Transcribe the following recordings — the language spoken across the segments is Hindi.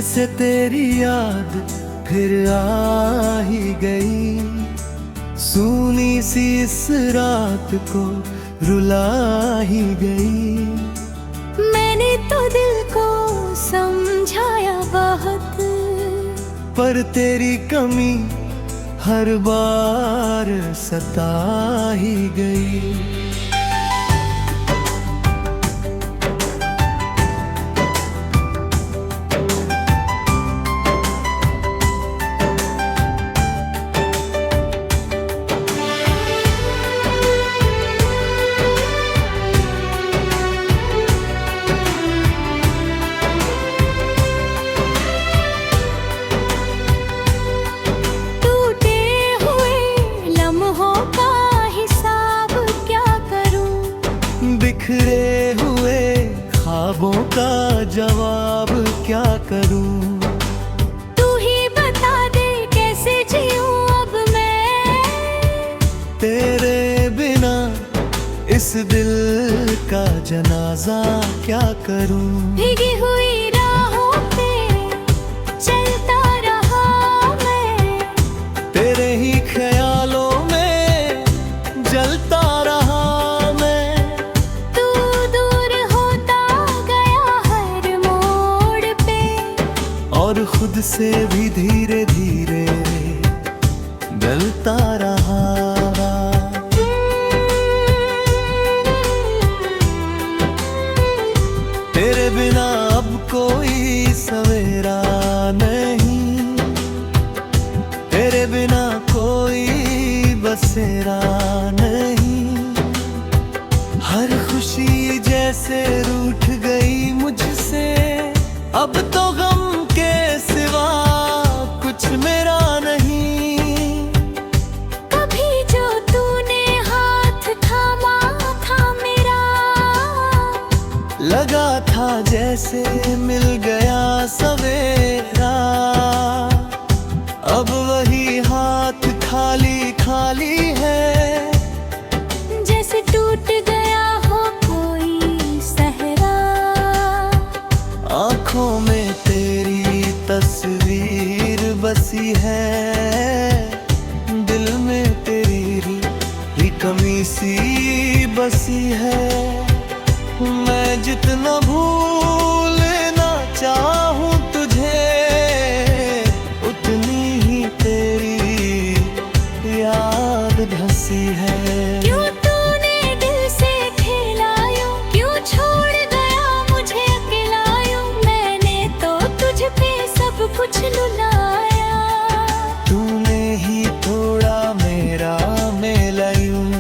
से तेरी याद फिर आ ही गई, सूनी सी इस रात को रुला ही गई। मैंने तो दिल को समझाया बहुत, पर तेरी कमी हर बार सता ही गई। बिखरे हुए ख्वाबों का जवाब क्या करूं? तू ही बता दे कैसे जीऊं अब मैं तेरे बिना, इस दिल का जनाजा क्या करूं? भीगी हुई राहों पे चलता रहा मैं, तेरे ही ख्यालों में जलता रहा। और खुद से भी धीरे धीरे गलता रहा। तेरे बिना अब कोई सवेरा नहीं, तेरे बिना कोई बसेरा नहीं। हर खुशी जैसे रूठ गई मुझसे, अब तो गम के सिवा कुछ मेरा नहीं। कभी जो तूने हाथ थामा था मेरा, लगा था जैसे मिल गया सवेरा। अब वही हाथ खाली खाली है, जैसे टूट गया हो कोई सहरा। आँखों में तेरी तस्वीर बसी है, दिल में तेरी कमी सी बसी है। मैं जितना भूलना चाहूँ तुझे, उतनी ही तेरी याद धसी है। क्यों तूने दिल से खेला यूं, क्यों छोड़ गया मुझे अकेला यूं? मैंने तो तुझ पे सब कुछ लुटाया, तूने ही थोड़ा मेरा मेला यूं।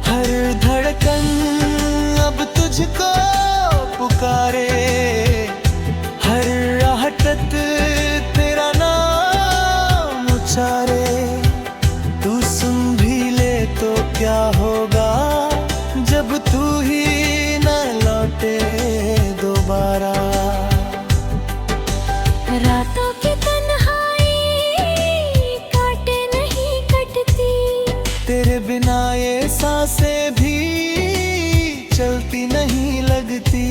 हर धड़कन अब तुझको पुकारे, हर आहट तेरा नाम उचारे। तू सुन भी ले तो क्या होगा, जब तू ही न लौटे दोबारा। रातों की तन्हाई काटे नहीं कटती, तेरे बिना ये सांसें भी चलती नहीं लगती।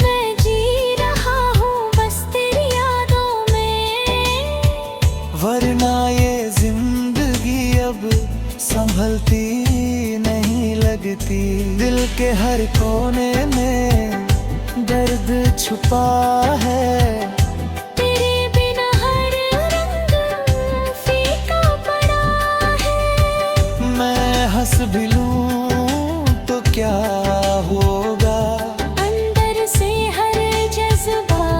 मैं जी रहा हूँ बस तेरी यादों में, वरना ये जिंदगी अब संभलती नहीं लगती। दिल के हर कोने में दर्द छुपा है, तेरे बिना हर रंग फीका पड़ा है। मैं हंस भी लूं तो क्या होगा, अंदर से हर जज्बा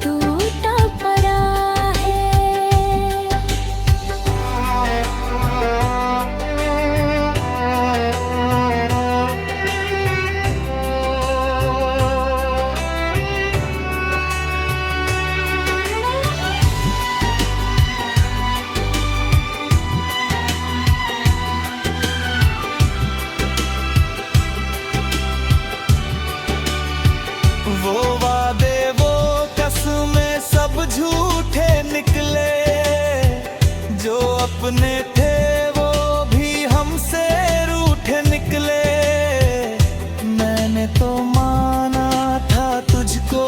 टूटा पड़ा है। वो वादे वो कसमें सब झूठे निकले, जो अपने थे वो भी हमसे रूठे निकले। मैंने तो माना था तुझको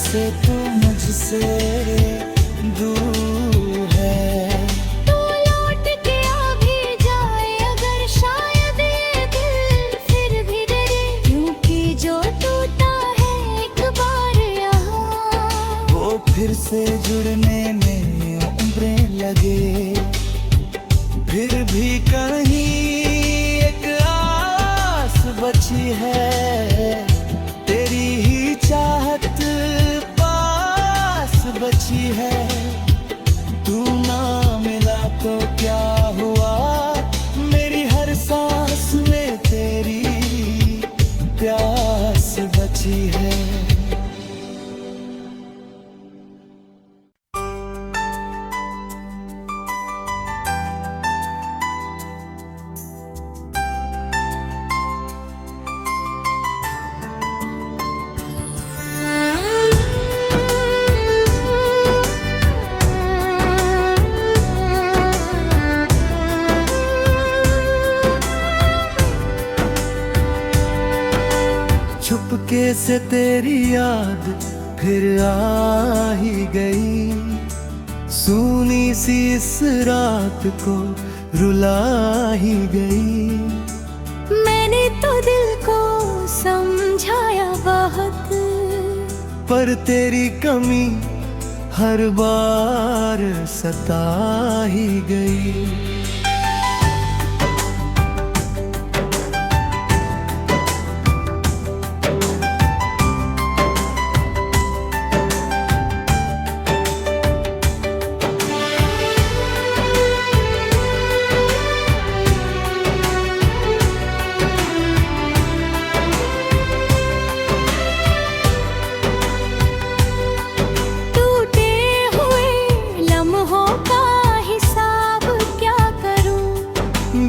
से तू मुझसे दूर है। तू लौट के आ भी जाए अगर शायद ये दिल फिर भी डरे, क्योंकि जो टूटा है एक बार यहाँ वो फिर से जुड़ने में उम्रें लगे। फिर भी कहीं एक आस बची है, तेरी ही चाहत पास बची है। तू ना मिला तो क्या हुआ, मेरी हर सांस में तेरी प्यास बची है। चुपके से तेरी याद फिर आ ही गई, सूनी सी इस रात को रुला ही गई। मैंने तो दिल को समझाया बहुत, पर तेरी कमी हर बार सता ही गई।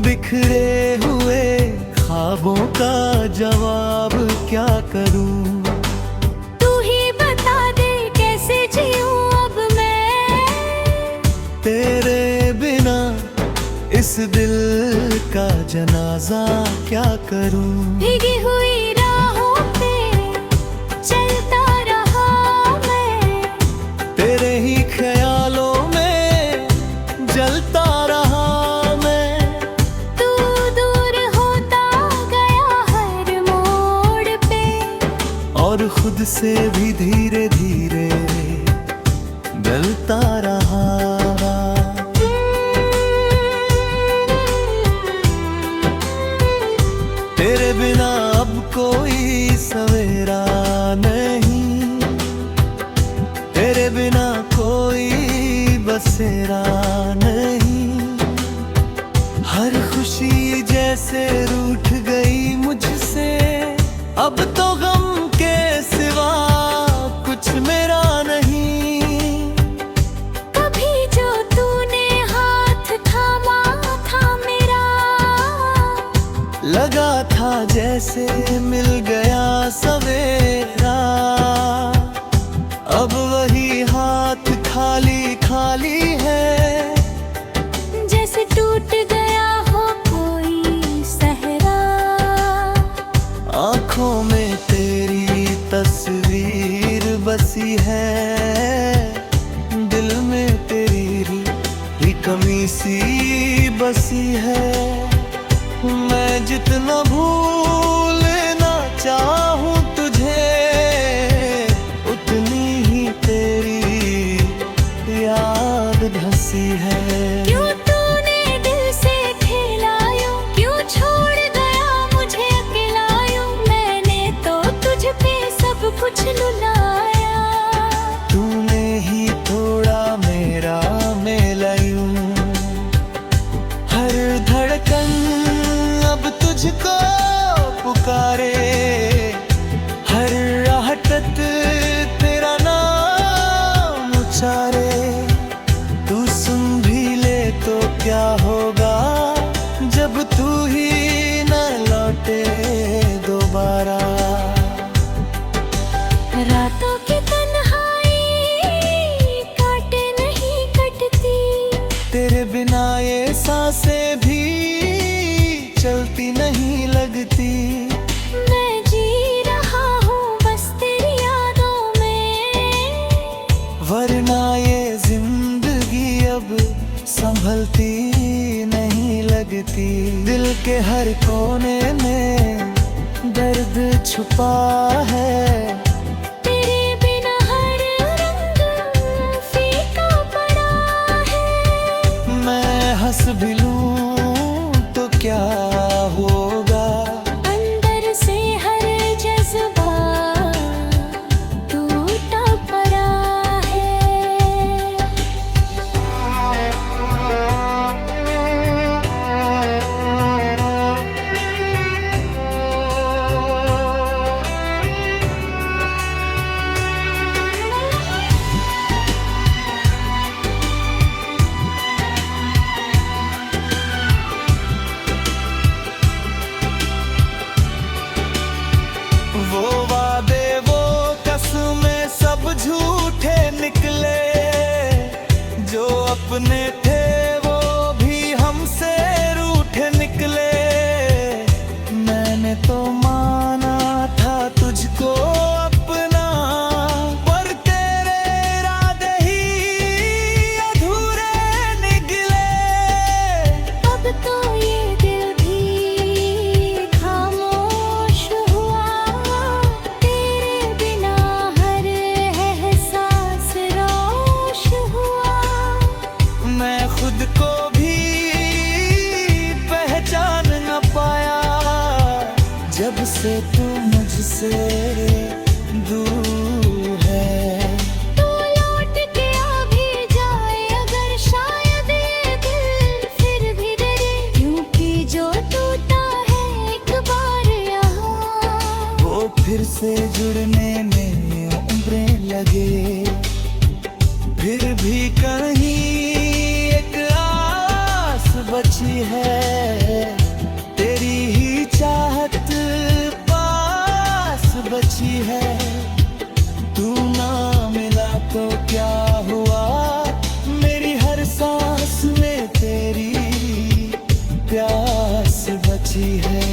बिखरे हुए ख्वाबों का जवाब क्या करूं, तू ही बता दे कैसे जीऊं अब मैं तेरे बिना। इस दिल का जनाजा क्या करूं, भीगी हुई राहों पे चलता रहा मैं, तेरे ही ख्यालों में जलता रहा। और खुद से भी धीरे धीरे डलता रहा। तेरे बिना अब कोई सवेरा नहीं, तेरे बिना कोई बसेरा नहीं। हर खुशी जैसे रूठ गई मुझसे, अब तो गम के सिवा कुछ मेरा नहीं। कभी जो तूने हाथ थामा था मेरा, लगा था जैसे मिल गया सवेरा। अब वही हाथ खाली खाली है, जैसे टूट गया हो कोई सहरा। आँखों में तेरी तस्वीर बसी है, दिल में तेरी ही कमी सी बसी है। मैं जितना भूलना चाहूँ तुझे, उतनी ही तेरी याद धसी है। क्यों तूने दिल से खेला यूं, क्यों छोड़ गया मुझे अकेला यूं, मैंने तो तुझ पे सब कुछ लुटाया। तूने ही तोड़ा मेरा मेला यूं, हर धड़कन अब तुझको पुकारे, हर आहट तेरा नाम उचारे। तू सुन भी ले तो क्या होगा, जब तू ही न लौटे दोबारा। रातों की तन्हाई काटे नहीं कटती, तेरे बिना ये सांसें भी चलती नहीं लगती। मैं जी रहा हूँ बस तेरी यादों में, संभलती नहीं लगती। दिल के हर कोने में दर्द छुपा है। तेरे बिना हर रंग फीका पड़ा है। मैं हंस भी लूं तो क्या होगा, अंदर से हर जज्बा टूटा पड़ा है। वो वादे वो कसमें सब झूठे निकले। जो अपने थे वो भी हमसे रूठे निकले। मैंने तो माना था तुझको अपना, पर तेरे इरादे ही अधूरे निकले। अब तो ये दिल भी खामोश हुआ। तेरे बिना हर एहसास रोश हुआ। मैं खुद को भी पहचान न पाया, जब से तू मुझसे दूर है। तू लौट के आ भी जाए अगर शायद ये दिल फिर भी डरे, क्योंकि जो टूटा है एक बार यहाँ, वो फिर से जुड़ने में उम्रें लगे। फिर भी कहीं एक आस बची है, तेरी ही चाहत पास बची है। तू ना मिला तो क्या हुआ, मेरी हर सांस में तेरी प्यास बची है।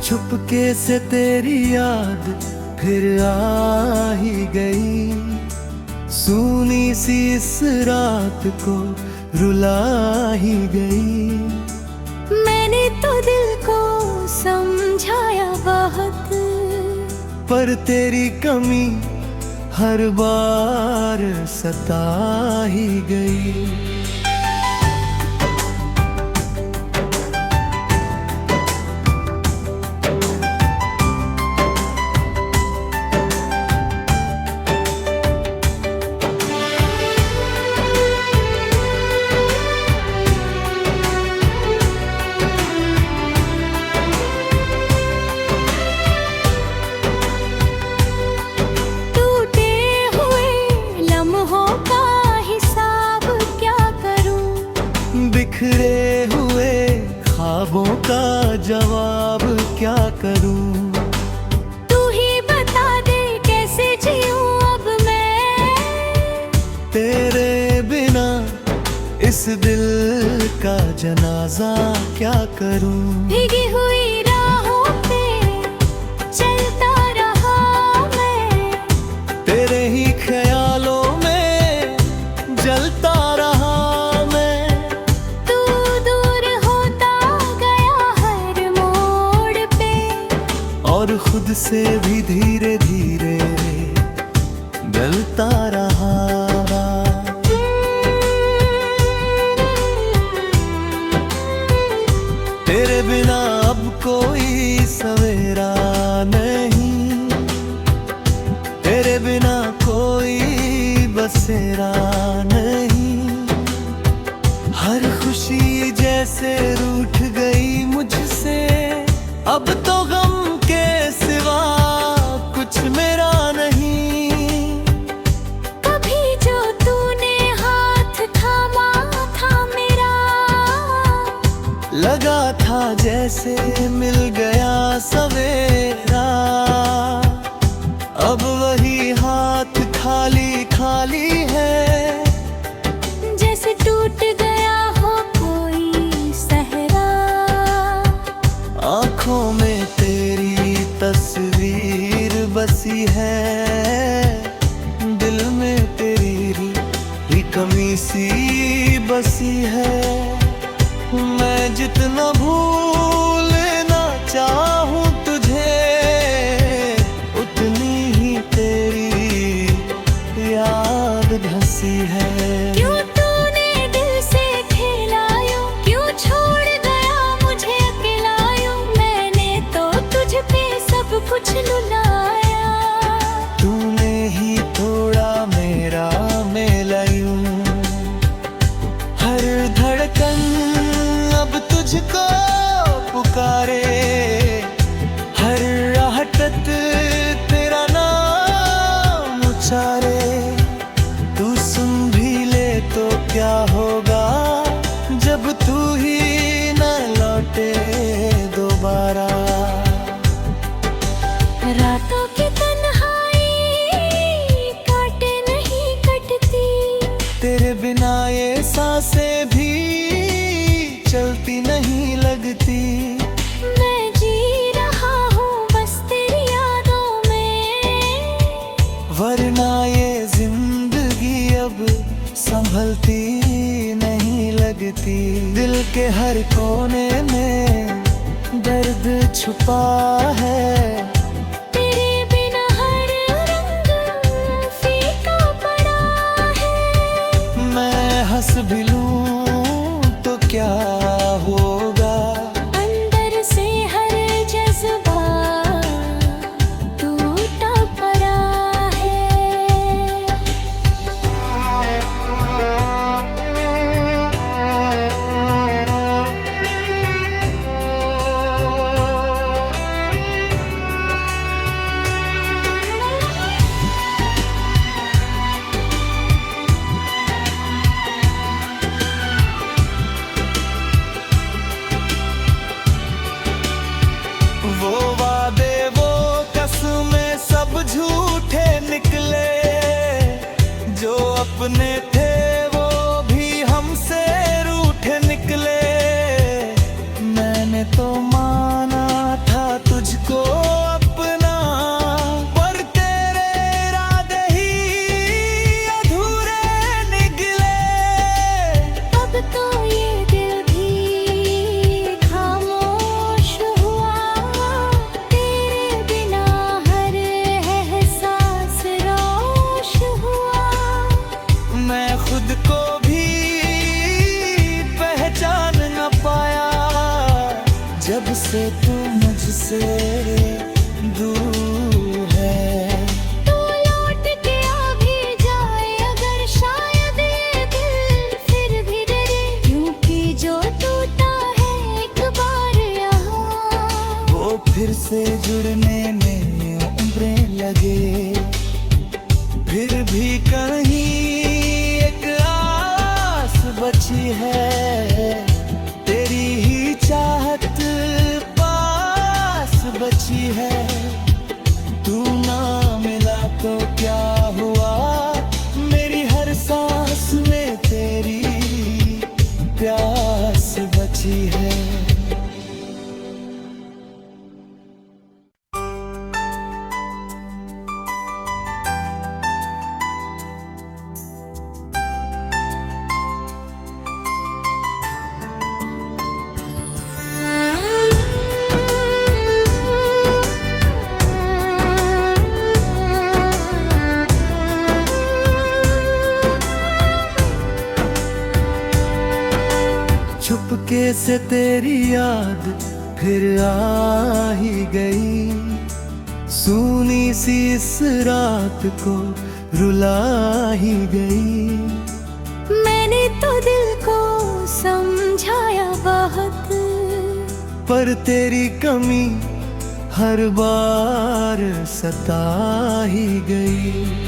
चुपके से तेरी याद फिर आ ही गई। सूनी सी इस रात को रुला ही गई। मैंने तो दिल को समझाया बहुत, पर तेरी कमी हर बार सता ही गई। टूटे हुए लम्हों का हिसाब क्या करूं, बिखरे हुए ख्वाबों का जवाब क्या करूं। तू ही बता दे कैसे जीऊं अब मैं, तेरे बिना इस दिल का जनाजा क्या करूं। भीगी हुई राहों पे चलता रहा मैं, तेरे ही ख्यालों में जलता रहा मैं। तू दूर होता गया हर मोड़ पे, और खुद से भी धीरे धीरे गलता रहा। तेरे बिना अब कोई सवेरा नहीं, तेरे बिना कोई बसेरा नहीं। हर खुशी जैसे रूठ गई मुझसे, अब तो गम के सिवा कुछ मेरा नहीं। कभी जो तूने हाथ थामा था मेरा, लगा जैसे मिल गया सवेरा, अब वही हाथ खाली खाली है। जैसे टूट गया हो कोई सहरा, आँखों में तेरी तस्वीर बसी है, दिल में तेरी कमी सी बसी है। मैं जितना भूलना चाहूँ तुझे, उतनी ही तेरी याद धसी है। क्यों तूने दिल से खेला यूं, क्यों छोड़ गया मुझे अकेला यूं? मैंने तो तुझ पे सब कुछ लुटाया, तूने ही तोड़ा मेरा मेला यूं। हर धड़कन अब तुझको पुकारे, हर आहट तेरा नाम उचारे। तू सुन भी ले तो क्या होगा, जब तू ही न लौटे दोबारा। रातों की तन्हाई काटे नहीं कटती, तेरे बिना ये सांसें भी चलती नहीं लगती। मैं जी रहा हूँ बस तेरी यादों में, वरना ये जिंदगी अब संभलती नहीं लगती। दिल के हर कोने में दर्द छुपा है, तेरे बिना हर रंग फीका पड़ा है। मैं हंस भी लूं तो क्या होगा, अंदर से हर जज्बा टूटा पड़ा है। वो वादे वो कसमें सब झूठे निकले, जो अपने थे वो भी हमसे रूठे निकले। मैंने तो माना था तुझको अपना, पर तेरे इरादे ही अधूरे निकले। अब तो ये दिल भी खामोश हुआ, तेरे बिना हर एहसास रोश हुआ। मैं खुद को भी पहचान न पाया, जब से तू मुझसे दूर है। तू लौट के आ भी जाए अगर, शायद ये दिल फिर भी डरे, क्योंकि जो टूटा है एक बार यहाँ, वो फिर से जुड़ने में उम्रें लगे। फिर भी कहीं एक आस बची है, तेरी ही चाहत पास बची है। तू ना मिला तो क्या हुआ, मेरी हर सांस में तेरी प्यास बची है। चुपके से तेरी याद फिर आ ही गई, सूनी सी इस रात को रुला ही गई। मैंने तो दिल को समझाया बहुत, पर तेरी कमी हर बार सता ही गई।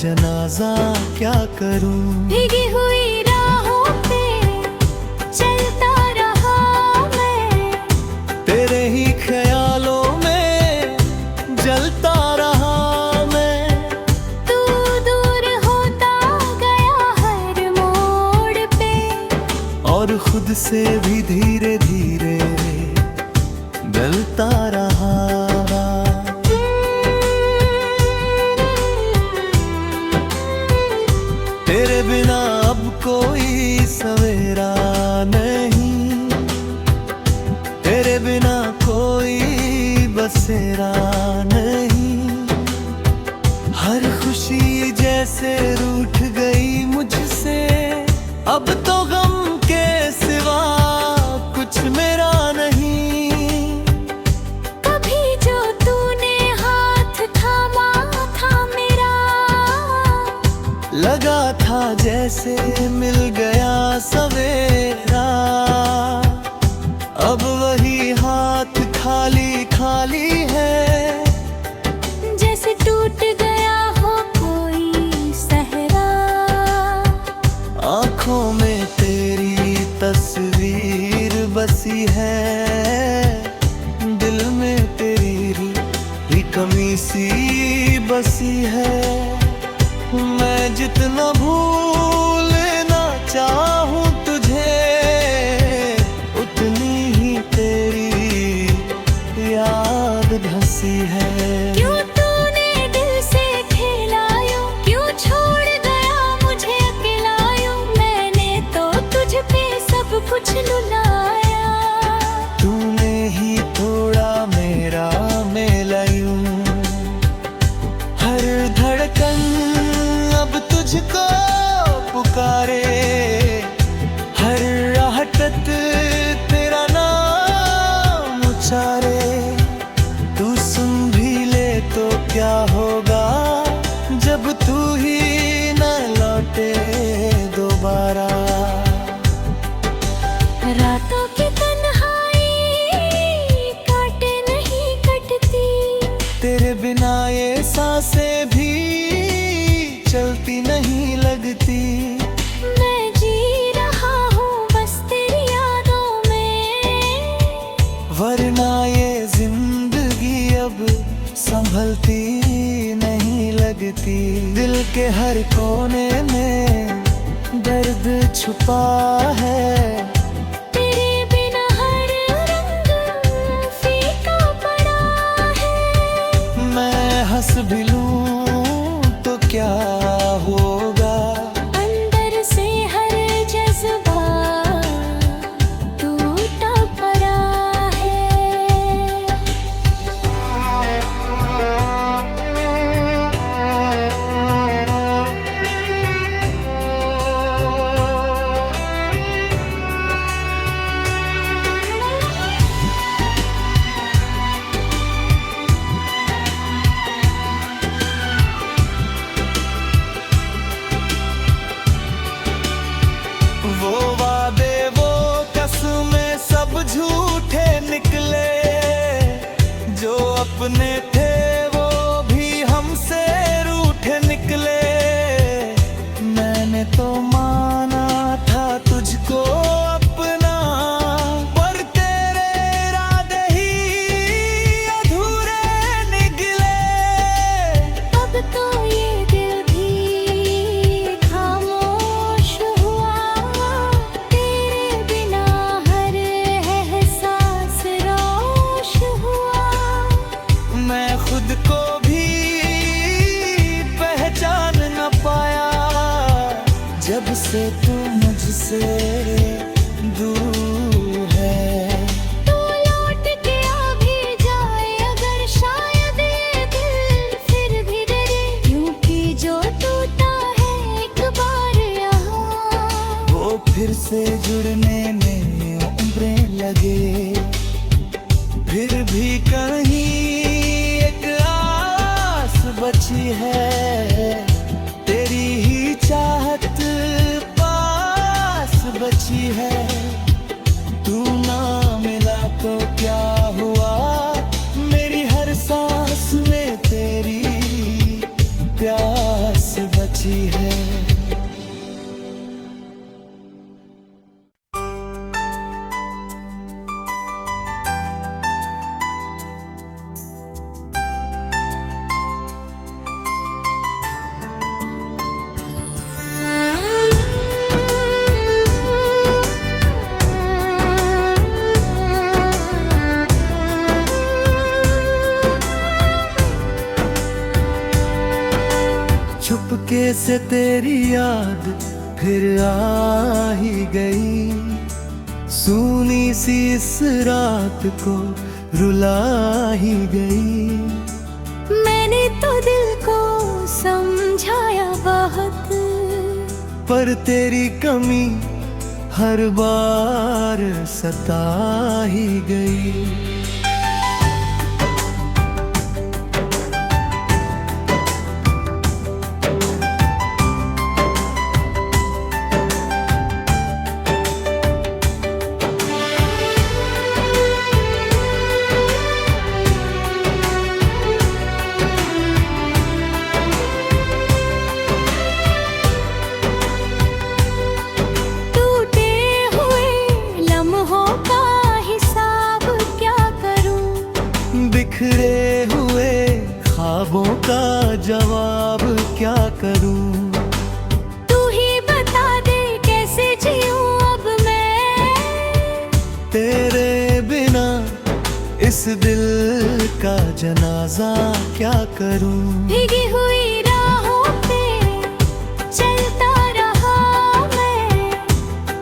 जनाजा क्या करूं। भीगी हुई राहों पे चलता रहा मैं, तेरे ही ख्यालों में जलता रहा मैं। तू दूर होता गया हर मोड़ पे, और खुद से भी धीरे धीरे गलता रहा। तेरे बिना अब कोई सवेरा नहीं, तेरे बिना कोई बसेरा नहीं। हर खुशी जैसे रूठ गई मुझसे, अब तो गम के सिवा कुछ मेरा नहीं। कभी जो तूने हाथ थामा था मेरा, लगा था जैसे मिल गया सवेरा। अब वही हाथ खाली खाली है, जैसे टूट गया हो कोई सहरा। आँखों में तेरी तस्वीर बसी है, दिल में तेरी ही कमी सी बसी है। मैं जितना भूलना चाहूं तुझे, उतनी ही तेरी याद धसी है। क्यों तूने दिल से खेला यूं, क्यों छोड़ गया मुझे अकेला यूं। मैंने तो तुझ पे सब कुछ लुटाया, तूने ही तोड़ा मेरा मेला यूं। हर धड़कन अब तुझको पुकारे, हर आहट तेरा नाम उचारे। तू सुन भी ले तो क्या होगा, जब तू ही न लौटे दोबारा। रातों की तन्हाई काटे नहीं कटती, तेरे बिना ये सांसें भी चलती नहीं लगती। मैं जी रहा हूँ बस तेरी यादों में, वरना ये जिंदगी अब संभलती नहीं लगती। दिल के हर कोने में दर्द छुपा है, तेरे बिना हर रंग फीका पड़ा है। मैं हंस भी लूं तो क्या होगा, अंदर से हर जज्बा टूटा पड़ा है। वो वादे वो कसमें सब झूठे निकले, जो अपने थे वो भी हमसे रूठे निकले। मैंने तो माना था तुझको अपना, पर तेरे इरादे ही अधूरे निकले। अब तो ये दिल भी खामोश हुआ, तेरे बिना हर एहसास रोश हुआ। मैं खुद को भी पहचान न पाया, जब से तू मुझसे दूर है। तू लौट के आ भी जाए अगर, शायद ये दिल फिर भी डरे। क्योंकि जो टूटा है एक बार यहाँ, वो फिर से जुड़ने में उम्रें लगे। फिर भी कहीं एक आस बची है, तेरी ही चाहत पास बची है। तू ना मिला तो क्या हुआ, मेरी हर सांस में तेरी प्यास बची झोंके से तेरी याद फिर आ ही गई, सूनी सी इस रात को रुला ही गई। मैंने तो दिल को समझाया बहुत, पर तेरी कमी हर बार सता ही गई। बिखरे हुए ख्वाबों का जवाब क्या करूं? तू ही बता दे कैसे जीऊं अब मैं तेरे बिना, इस दिल का जनाजा क्या करूं? भीगी हुई राहों पे चलता रहा मैं,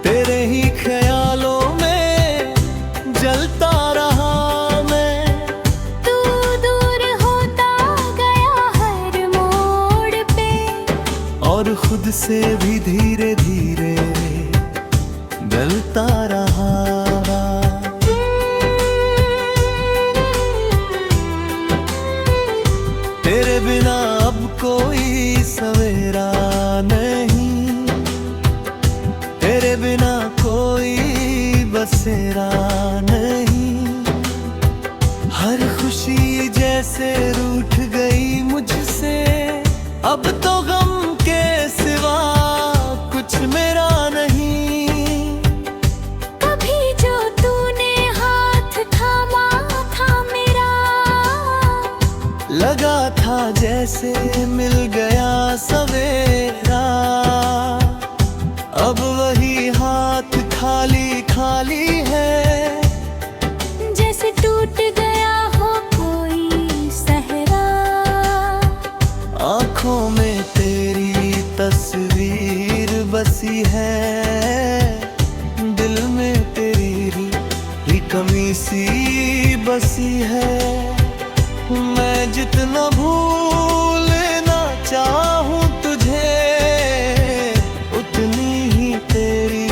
तेरे ही ख्यालों में जलता रहा मैं। और खुद से भी धीरे धीरे गलता रहा। तेरे बिना अब कोई सवेरा नहीं, तेरे बिना कोई बसेरा नहीं। हर खुशी जैसे रूठ गई मुझसे, अब तो गम के सिवा कुछ मेरा नहीं। कभी जो तूने हाथ थामा था मेरा, लगा था जैसे मिल गया सवेरा। अब वही हाथ खाली खाली है, जैसे टूट गया हो कोई सहरा। आँखों में तेरी तस्वीर बसी है, दिल में तेरी ही कमी सी बसी है। मैं जितना भूलना चाहूं तुझे, उतनी ही तेरी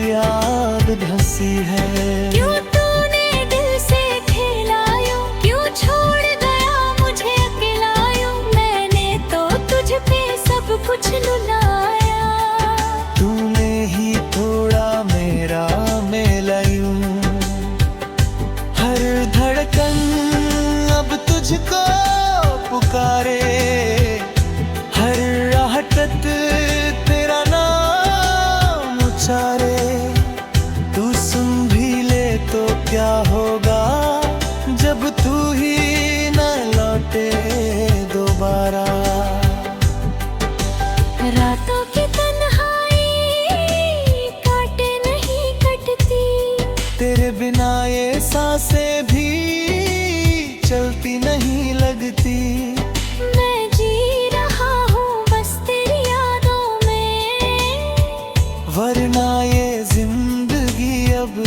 याद धसी है। क्यों तूने दिल से खेला यूं, क्यों छोड़ गया मुझे अकेला यूं? मैंने तो तुझ पे सब कुछ लुटाया, तूने ही तोड़ा मेरा मेला यूं। हर धड़कन अब तुझको पुकारे, हर आहट तेरा नाम उचारे। तू सुन भी ले तो क्या होगा, जब तू ही न लौटे दोबारा। रातों की तन्हाई काटे नहीं कटती, तेरे बिना ये सांसें भी चलती नहीं लगती। मैं जी रहा हूँ बस तेरी यादों में, वरना ये जिंदगी अब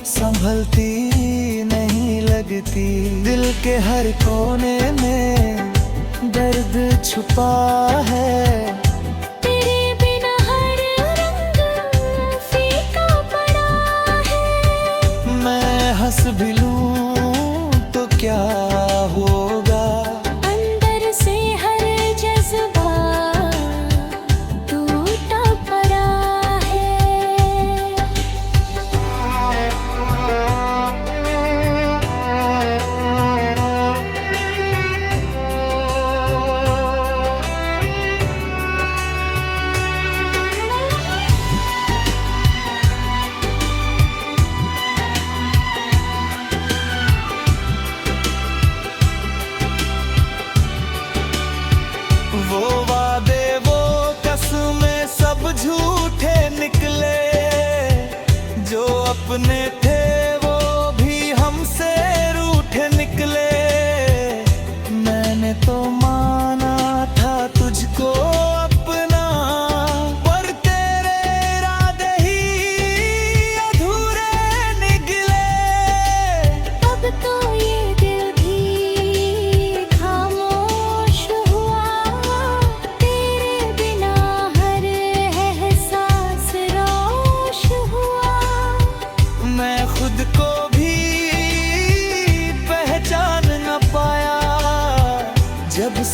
संभलती नहीं लगती। दिल के हर कोने में दर्द छुपा है, तेरे बिना हर रंग फीका पड़ा है। मैं हंस भी लूं तो क्या होगा, अंदर से हर जज्बा टूटा पड़ा है।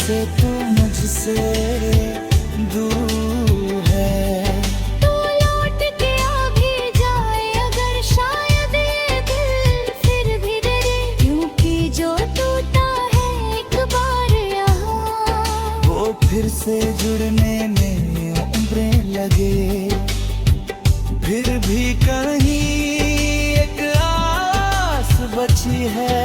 से तू मुझसे दूर है। तू लौट के आ भी जाए अगर शायद ये दिल फिर भी डरे, क्योंकि जो टूटा है एक बार यहाँ वो फिर से जुड़ने में उम्रें लगे, फिर भी कहीं एक आस बची है।